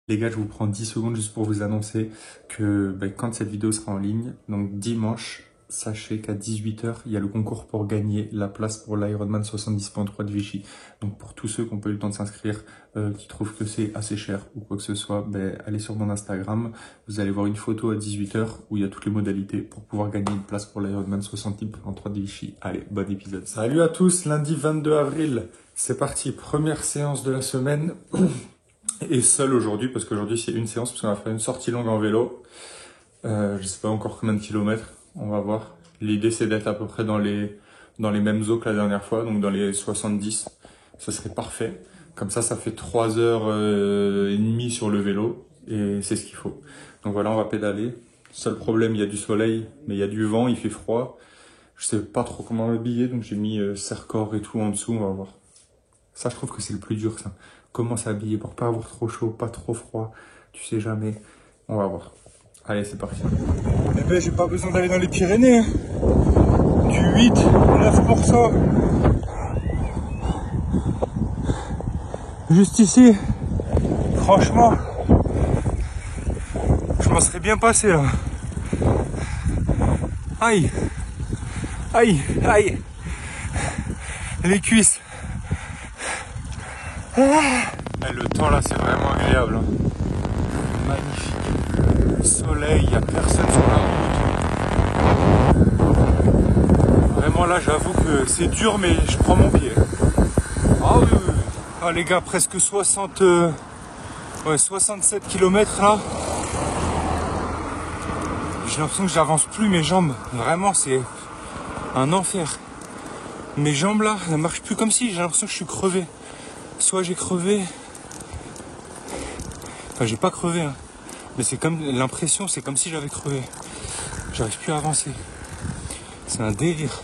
Les gars, je vous prends 10 secondes juste pour vous annoncer que quand cette vidéo sera en ligne, donc dimanche, sachez qu'à 18h, il y a le concours pour gagner la place pour l'Ironman 70.3 de Vichy. Donc pour tous ceux qui n'ont pas eu le temps de s'inscrire, qui trouvent que c'est assez cher ou quoi que ce soit, allez sur mon Instagram, vous allez voir une photo à 18h où il y a toutes les modalités pour pouvoir gagner une place pour l'Ironman 70.3 de Vichy. Allez, bon épisode. Salut à tous, lundi 22 avril, c'est parti, première séance de la semaine. Et seul aujourd'hui, parce qu'aujourd'hui c'est une séance, parce qu'on va faire une sortie longue en vélo. Je sais pas encore combien de kilomètres, on va voir. L'idée c'est d'être à peu près dans les mêmes eaux que la dernière fois, donc dans les 70. Ça serait parfait. Comme ça fait 3h30 sur le vélo, et c'est ce qu'il faut. Donc voilà, on va pédaler. Seul problème, il y a du soleil, mais il y a du vent, il fait froid. Je sais pas trop comment m'habiller, donc j'ai mis Cercor et tout en dessous, on va voir. Ça, je trouve que c'est le plus dur, ça. Comment s'habiller pour pas avoir trop chaud, pas trop froid. Tu sais jamais. On va voir. Allez, c'est parti. Eh ben, j'ai pas besoin d'aller dans les Pyrénées. Hein. Du 8, 9%. Juste ici. Franchement, je m'en serais bien passé, là. Aïe. Aïe, aïe. Les cuisses. Le temps là c'est vraiment agréable, hein. Magnifique, le soleil, il n'y a personne sur la route. Vraiment là j'avoue que c'est dur mais je prends mon pied. Ah oui, oui, oui. Ah les gars, presque 67 km là. J'ai l'impression que j'avance plus mes jambes. Vraiment c'est un enfer. Mes jambes là, elles marchent plus comme si, j'ai l'impression que je suis crevé. Soit j'ai crevé, enfin j'ai pas crevé, hein. Mais c'est comme l'impression, c'est comme si j'avais crevé. J'arrive plus à avancer. C'est un délire.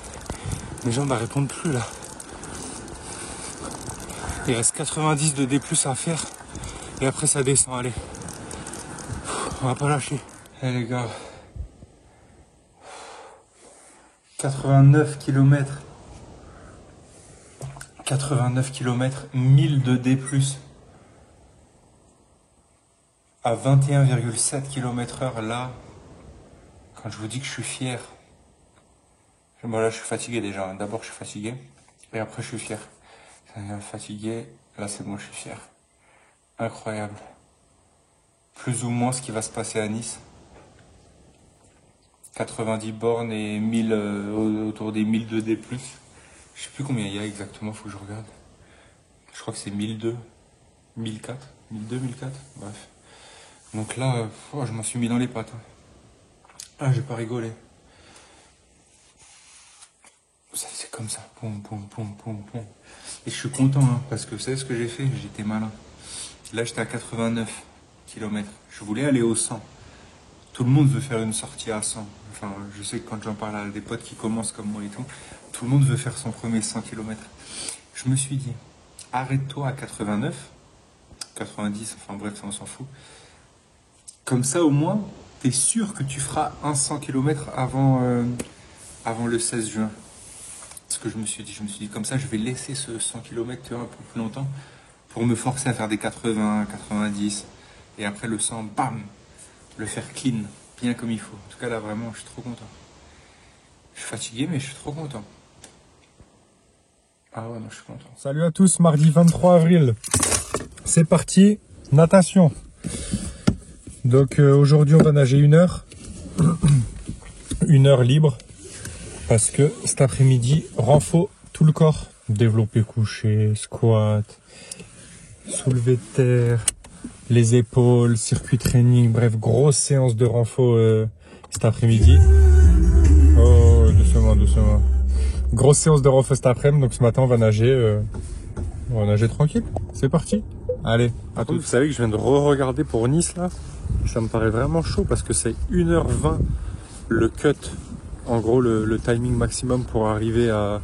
Mes jambes elles répondent plus là. Il reste 90 de D+ à faire et après ça descend. Allez, on va pas lâcher. Allez les gars, 89 km. 89 km, 1000 de D+. À 21,7 km/h, là, quand je vous dis que je suis fier. Bon là je suis fatigué déjà, d'abord je suis fatigué, et après je suis fier. Fatigué, là c'est bon, je suis fier. Incroyable. Plus ou moins ce qui va se passer à Nice. 90 bornes et 1000, autour des 1000 de D+. Je sais plus combien il y a exactement, faut que je regarde. Je crois que c'est 1002, 1004, 1002, 1004, bref. Donc là, je m'en suis mis dans les pattes. Hein. Ah, j'ai pas rigolé. C'est comme ça, poum, poum, poum, poum, poum. Et je suis content, hein, parce que vous savez ce que j'ai fait? J'étais malin. Là, j'étais à 89 km. Je voulais aller au 100. Tout le monde veut faire une sortie à 100. Enfin, je sais que quand j'en parle à des potes qui commencent comme moi et tout le monde veut faire son premier 100 km. Je me suis dit, arrête-toi à 89, 90, enfin bref, on s'en fout. Comme ça, au moins, t'es sûr que tu feras un 100 km avant le 16 juin. Ce que je me suis dit, comme ça, je vais laisser ce 100 km un peu plus longtemps pour me forcer à faire des 80, 90. Et après le 100, bam, le faire clean, bien comme il faut. En tout cas, là, vraiment, je suis trop content. Je suis fatigué, mais je suis trop content. Ah ouais, non, je suis content. Salut à tous, mardi 23 avril. C'est parti, natation. Donc aujourd'hui, on va nager 1 heure. 1 heure libre. Parce que cet après-midi, renfo tout le corps. Développé couché, squat, soulevé de terre, les épaules, circuit training. Bref, grosse séance de renfo cet après-midi. Oh, doucement, doucement. Grosse séance de renfo cet après-midi, donc ce matin on va nager tranquille. C'est parti. Allez, à tous. Vous savez que je viens de re-regarder pour Nice là. Ça me paraît vraiment chaud parce que c'est 1h20 le cut. En gros le timing maximum pour arriver à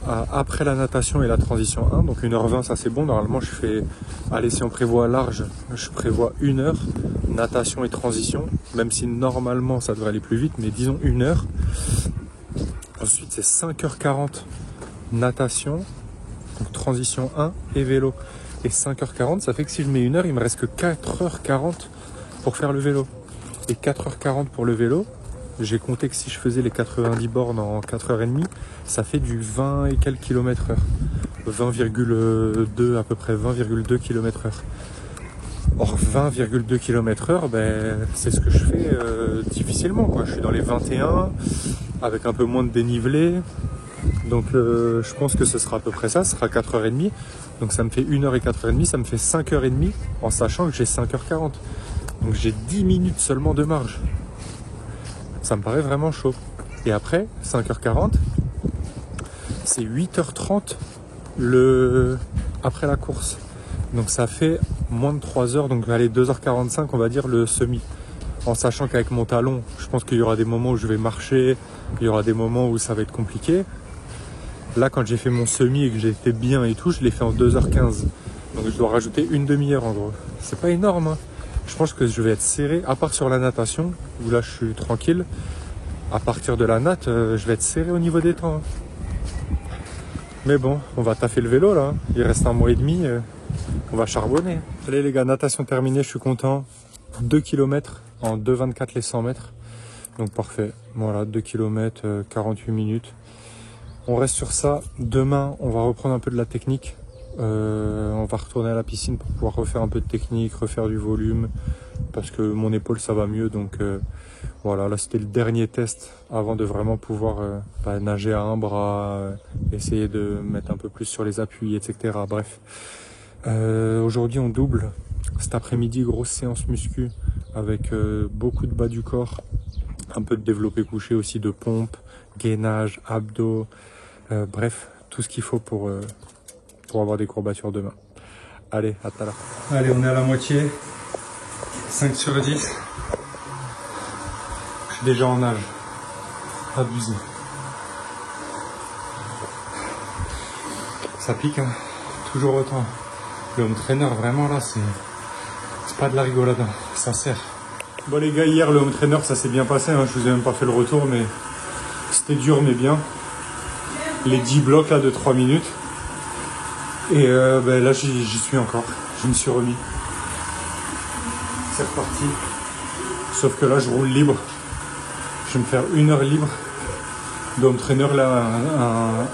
après la natation et la transition 1. Donc 1h20 ça c'est bon. Normalement je fais, allez si on prévoit large, je prévois 1 heure natation et transition. Même si normalement ça devrait aller plus vite, mais disons 1 heure. Ensuite, c'est 5h40 natation, donc transition 1 et vélo. Et 5h40, ça fait que si je mets 1 heure, il me reste que 4h40 pour faire le vélo. Et 4h40 pour le vélo, j'ai compté que si je faisais les 90 bornes en 4h30, ça fait du 20 et quelques km/h. 20,2 à peu près, 20,2 km/h. Or 20,2 km/h, ben, c'est ce que je fais difficilement, quoi. Je suis dans les 21, avec un peu moins de dénivelé. Donc je pense que ce sera à peu près ça, ce sera 4h30. Donc ça me fait 1h et 4h30, ça me fait 5h30 en sachant que j'ai 5h40. Donc j'ai 10 minutes seulement de marge. Ça me paraît vraiment chaud. Et après, 5h40, c'est 8h30 après la course. Donc ça fait moins de 3 heures, donc allez, 2h45 on va dire le semi. En sachant qu'avec mon talon, je pense qu'il y aura des moments où je vais marcher, il y aura des moments où ça va être compliqué. Là quand j'ai fait mon semi et que j'ai été bien et tout, je l'ai fait en 2h15. Donc je dois rajouter une demi-heure en gros. C'est pas énorme, hein. Je pense que je vais être serré, à part sur la natation, où là je suis tranquille. À partir de la natte, je vais être serré au niveau des temps, hein. Mais bon, on va taffer le vélo là, il reste 1 mois et demi, on va charbonner. Allez les gars, natation terminée, je suis content. 2 km en 2,24 les 100 mètres. Donc parfait, voilà, 2 km, 48 minutes. On reste sur ça. Demain, on va reprendre un peu de la technique. On va retourner à la piscine pour pouvoir refaire un peu de technique, refaire du volume. Parce que mon épaule, ça va mieux. Donc voilà, là c'était le dernier test avant de vraiment pouvoir nager à un bras, essayer de mettre un peu plus sur les appuis, etc. Bref. Aujourd'hui, on double. Cet après-midi, grosse séance muscu avec beaucoup de bas du corps. Un peu de développé couché aussi, de pompe, gainage, abdos. Bref, tout ce qu'il faut pour avoir des courbatures demain. Allez, à tout à l'heure. Allez, on est à la moitié. 5 sur 10. Je suis déjà en nage. Abusé. Ça pique, hein. Toujours autant. Le home trainer, vraiment là, c'est pas de la rigolade, hein. Sincère. Bon les gars, hier le home trainer, ça s'est bien passé, hein. Je vous ai même pas fait le retour, mais c'était dur mais bien. Les 10 blocs là de 3 minutes. Et là j'y suis encore. Je me suis remis. C'est reparti. Sauf que là je roule libre. Je vais me faire 1 heure libre de home trainer, là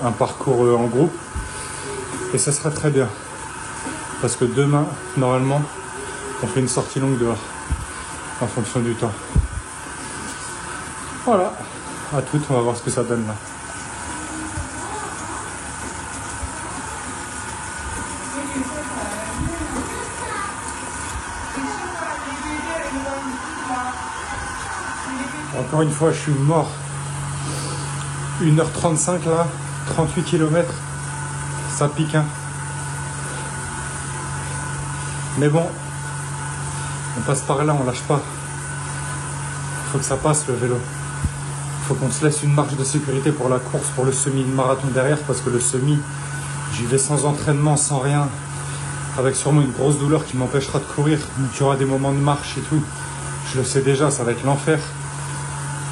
un parcours en groupe. Et ça sera très bien. Parce que demain, normalement, on fait une sortie longue dehors. En fonction du temps. Voilà. À toutes, on va voir ce que ça donne là. Encore une fois, je suis mort. 1h35 là, 38 km. Ça pique, hein. Mais bon, on passe par là, on lâche pas. Faut que ça passe le vélo. Faut qu'on se laisse une marge de sécurité pour la course, pour le semi-marathon derrière, parce que le semi, j'y vais sans entraînement, sans rien, avec sûrement une grosse douleur qui m'empêchera de courir. Donc il y aura des moments de marche et tout. Je le sais déjà, ça va être l'enfer.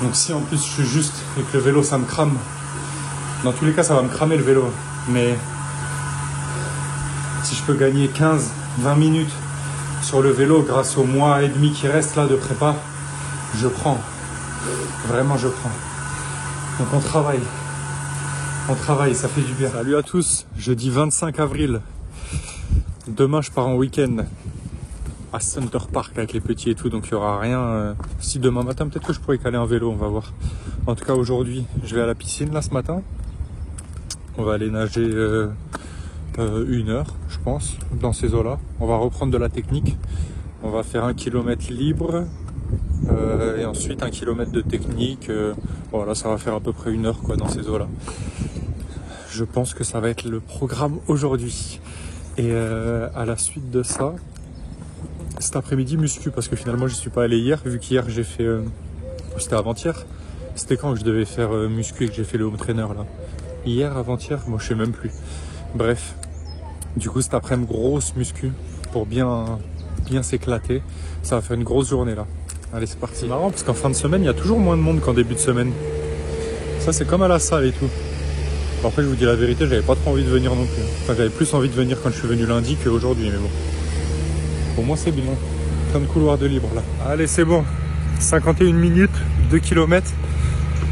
Donc si en plus je suis juste et que le vélo ça me crame, dans tous les cas ça va me cramer le vélo. Mais si je peux gagner 15-20 minutes sur le vélo grâce au mois et demi qui reste là de prépa, je prends. Vraiment je prends. Donc on travaille, ça fait du bien. Salut à tous, jeudi 25 avril. Demain je pars en week-end à Center Park avec les petits et tout, donc il n'y aura rien. Si demain matin peut-être que je pourrais caler un vélo, on va voir. En tout cas aujourd'hui je vais à la piscine là ce matin. On va aller nager 1 heure je pense dans ces eaux là. On va reprendre de la technique. On va faire 1 km libre et ensuite 1 km de technique. Voilà, ça va faire à peu près 1 heure quoi dans ces eaux là. Je pense que ça va être le programme aujourd'hui. Et à la suite de ça, cet après-midi muscu, parce que finalement je suis pas allé hier, vu qu'hier j'ai fait c'était avant-hier. C'était quand que je devais faire muscu et que j'ai fait le home trainer là? Hier, avant-hier, moi je sais même plus. Bref, du coup cet après-midi grosse muscu pour bien s'éclater. Ça va faire une grosse journée là. Allez, c'est parti. C'est marrant parce qu'en fin de semaine il y a toujours moins de monde qu'en début de semaine. Ça c'est comme à la salle et tout. Bon, après, je vous dis la vérité, j'avais pas trop envie de venir non plus. Enfin, j'avais plus envie de venir quand je suis venu lundi qu'aujourd'hui, mais bon. Pour moi, c'est bien. Plein de couloirs de libre, là. Allez, c'est bon. 51 minutes, 2 km.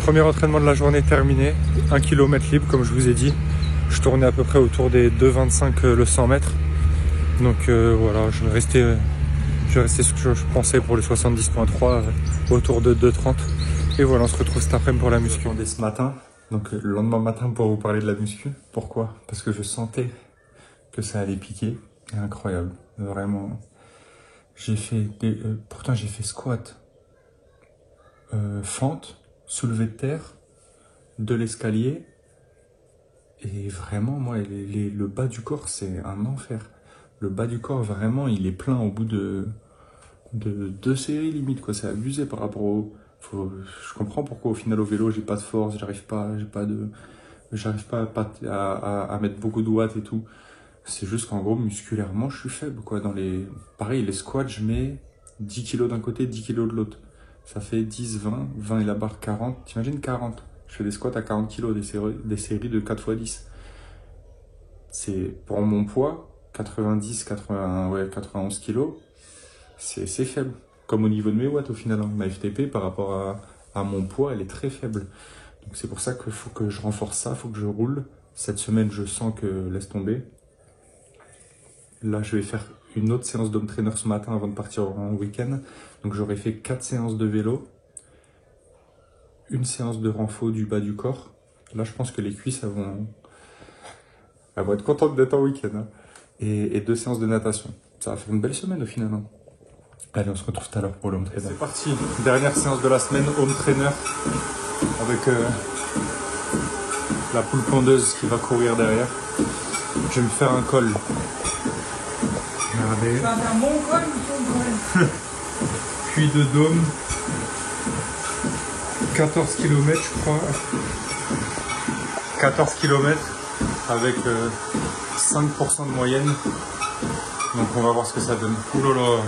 Premier entraînement de la journée terminé. 1 km libre, comme je vous ai dit. Je tournais à peu près autour des 2,25 le 100 mètres. Donc voilà, je vais rester ce que je pensais pour le 70.3, autour de 2,30. Et voilà, on se retrouve cet après-midi pour la muscu. J'attendais ce matin, donc le lendemain matin pour vous parler de la muscu. Pourquoi? Parce que je sentais que ça allait piquer. Incroyable, vraiment. J'ai fait pourtant j'ai fait squat, fente, soulevé de terre, de l'escalier. Et vraiment, moi, le bas du corps, c'est un enfer. Le bas du corps, vraiment, il est plein au bout de 2 séries limite, quoi. C'est abusé par rapport au... je comprends pourquoi au final au vélo, j'ai pas de force, j'arrive pas à mettre beaucoup de watts et tout. C'est juste qu'en gros, musculairement, je suis faible, quoi. Pareil, les squats, je mets 10 kg d'un côté, 10 kg de l'autre. Ça fait 10, 20 et la barre 40. T'imagines 40? Je fais des squats à 40 kg, des séries de 4 x 10. C'est pour mon poids, 91 kg, c'est faible. Comme au niveau de mes watts au final. Ma FTP par rapport à mon poids, elle est très faible. Donc c'est pour ça qu'il faut que je renforce ça, il faut que je roule. Cette semaine, je sens que laisse tomber. Là, je vais faire une autre séance d'home trainer ce matin avant de partir en week-end. Donc j'aurai fait 4 séances de vélo. Une séance de renfort du bas du corps. Là, je pense que les cuisses, elles vont être contentes d'être en week-end. Hein. Et 2 séances de natation. Ça va faire une belle semaine au final. Hein. Allez, on se retrouve tout à l'heure pour le home trainer. C'est parti. Dernière séance de la semaine, home trainer. Avec la poule pondeuse qui va courir derrière. Je vais me faire un col. Regardez. Tu vas faire mon col ou ton col? Puy de Dôme. 14 km je crois, 14 km avec 5% de moyenne, donc on va voir ce que ça donne. Ouh là là,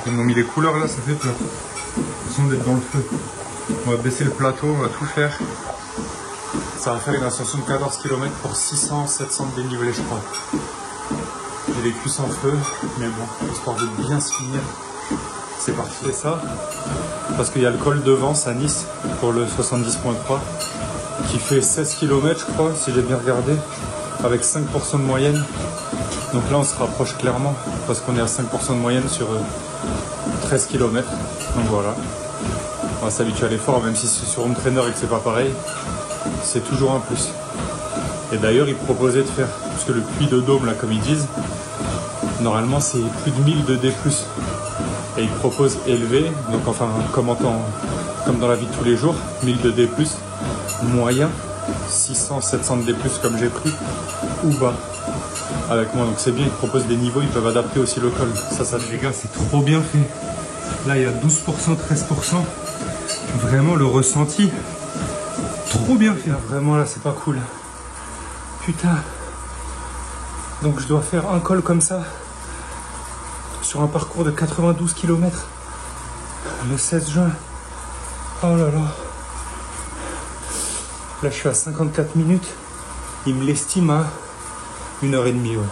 ils m'ont mis les couleurs là, ça fait peur, l'impression d'être dans le feu. On va baisser le plateau, on va tout faire, ça va faire une ascension de 14 km pour 600-700 de dénivelé je crois. J'ai les cuisses en feu, mais bon, histoire de bien se finir. C'est parti. C'est ça, parce qu'il y a le col devant, à Nice, pour le 70.3, qui fait 16 km, je crois, si j'ai bien regardé, avec 5% de moyenne. Donc là, on se rapproche clairement, parce qu'on est à 5% de moyenne sur 13 km. Donc voilà, on va s'habituer à l'effort, même si c'est sur home trainer et que c'est pas pareil, c'est toujours un plus. Et d'ailleurs, ils proposaient de faire, parce que le puits de Dôme, là, comme ils disent, normalement, c'est plus de 1000 de D+. Et il propose élevé, donc enfin comme dans la vie de tous les jours, 1000 de D+, moyen, 600, 700 de D+, comme j'ai pris, ou bas avec moi. Donc c'est bien, ils proposent des niveaux, ils peuvent adapter aussi le col. Ça les gars, c'est trop bien fait. Là, il y a 12%, 13%. Vraiment le ressenti, trop bien fait. Là, vraiment là, c'est pas cool. Putain. Donc je dois faire un col comme ça. Sur un parcours de 92 km le 16 juin. Oh là là. Là, je suis à 54 minutes. Il me l'estime à 1h30. Ouais.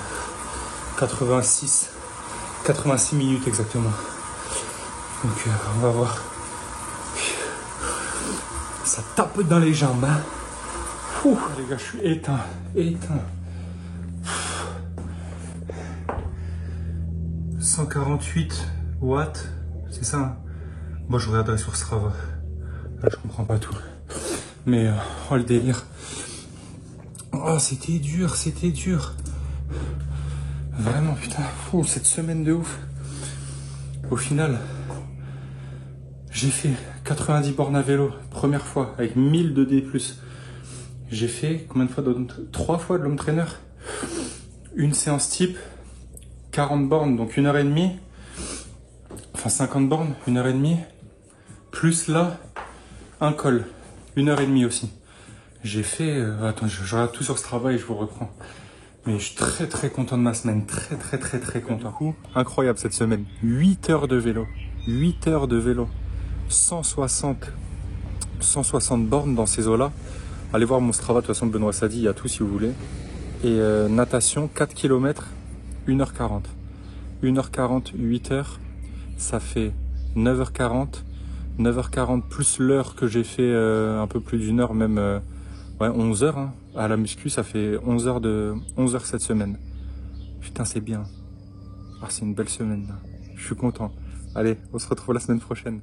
86 minutes exactement. Donc, on va voir. Ça tape dans les jambes. Hein. Ouh, les gars, je suis éteint. 148 watts, c'est ça hein. Moi je regarderai sur Strava. Là je comprends pas tout. Mais oh le délire. Oh c'était dur. Vraiment putain, cette semaine de ouf. Au final, j'ai fait 90 bornes à vélo, première fois, avec 1000 de D+. J'ai fait combien de fois 3 fois de l'home trainer. Une séance type. 40 bornes, donc 1h30, enfin 50 bornes, 1h30, plus là, un col, 1h30 aussi. J'ai fait, attends, je regarde tout sur ce travail et je vous reprends. Mais je suis très content de ma semaine, très content. Incroyable cette semaine, 8 heures de vélo, 160 bornes dans ces eaux-là, Allez voir mon Strava, de toute façon, Benoît Sadi, il y a tout si vous voulez. Et natation, 4 km, 1h40. 1h40, 8h, ça fait 9h40. 9h40 plus l'heure que j'ai fait un peu plus d'une heure, même ouais, 11h. Hein. À la muscu, ça fait 11 heures cette semaine. Putain, c'est bien. Ah, c'est une belle semaine là. Je suis content. Allez, on se retrouve la semaine prochaine.